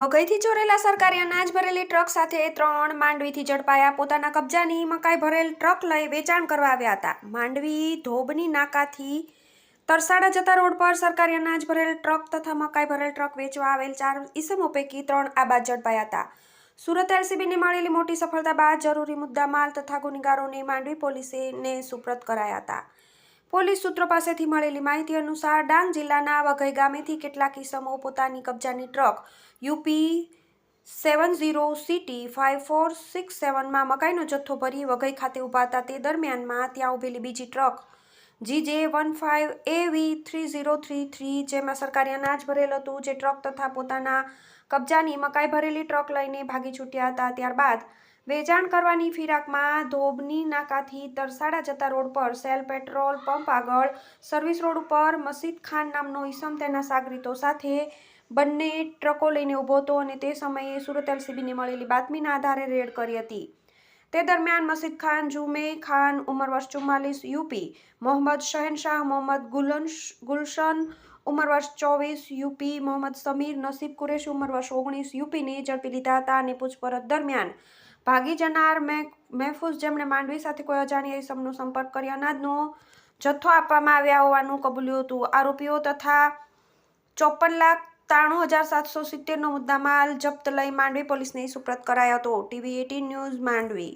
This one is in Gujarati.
વઘઈથી ચોરેલા સરકારી અનાજ ભરેલી ટ્રક સાથે 3 માંડવીથી ઝડપાયા. પોતાના કબજાની મકાઈ ભરેલ ટ્રક લઈ વેચાણ કરવા આવ્યા હતા. માંડવી ધોબની નાકાથી તરસાડા જતા રોડ પર સરકારી અનાજ ભરેલ ટ્રક તથા મકાઈ ભરેલ ટ્રક વેચવા આવેલ 4 ઈસમો પૈકી 3 આ બાદ ઝડપાયા હતા. સુરત એલસીબીને મળેલી મોટી સફળતા બાદ જરૂરી મુદ્દામાલ તથા ગુનેગારોને માંડવી પોલીસને સુપ્રત કરાયા હતા. પોલીસ સૂત્રો પાસેથી મળેલી માહિતી અનુસાર ડાંગ જિલ્લાના વઘઈ ગામેથી કેટલાક ઈસમો પોતાની કબજાની ટ્રક યુપી 70CT 5467માં મકાઈનો જથ્થો ભરી વઘઈ ખાતે ઊભા હતા. તે દરમિયાનમાં ત્યાં ઊભેલી બીજી ટ્રક GJ15AV3033 જેમાં સરકારી અનાજ ભરેલ હતું, જે ટ્રક તથા પોતાના કબજાની મકાઈ ભરેલી ટ્રક લઈને ભાગી છૂટ્યા હતા. ત્યારબાદ વેચાણ કરવાની ફિરાકમાં ધોબની નાકાથી તરસાડા જતા રોડ પર સેલ પેટ્રોલ પંપ આગળ સર્વિસ રોડ ઉપર મસીદ ખાન નામનો ઈસમ તેના સાગરીતો સાથે બંને ટ્રકો લઈને ઊભો હતો અને તે સમયે સુરત એલસીબીને મળેલી બાતમીના આધારે રેડ કરી હતી. તે દરમિયાન મસીદ ખાન, જુમે ખાન ઉંમર વર્ષ 44 યુપી, મોહમ્મદ શહેનશાહ, મોહમ્મદ ગુલશન ઉંમર વર્ષ 24 યુપી, મોહમ્મદ સમીર નસીબ કુરેશ ઉંમર વર્ષ 19 યુપીને ઝડપી લીધા હતા અને પૂછપરછ દરમિયાન ભાગી જનાર મહેફૂઝ, જેમણે માંડવી સાથે કોઈ અજાણ્યા ઈસમનો સંપર્ક કરી અનાજનો જથ્થો આપવામાં આવ્યા હોવાનું કબૂલ્યું હતું. આરોપીઓ તથા 54,93,770નો મુદ્દામાલ જપ્ત લઈ માંડવી પોલીસને સુપ્રત કરાયો હતો. TV18 news Mandvi.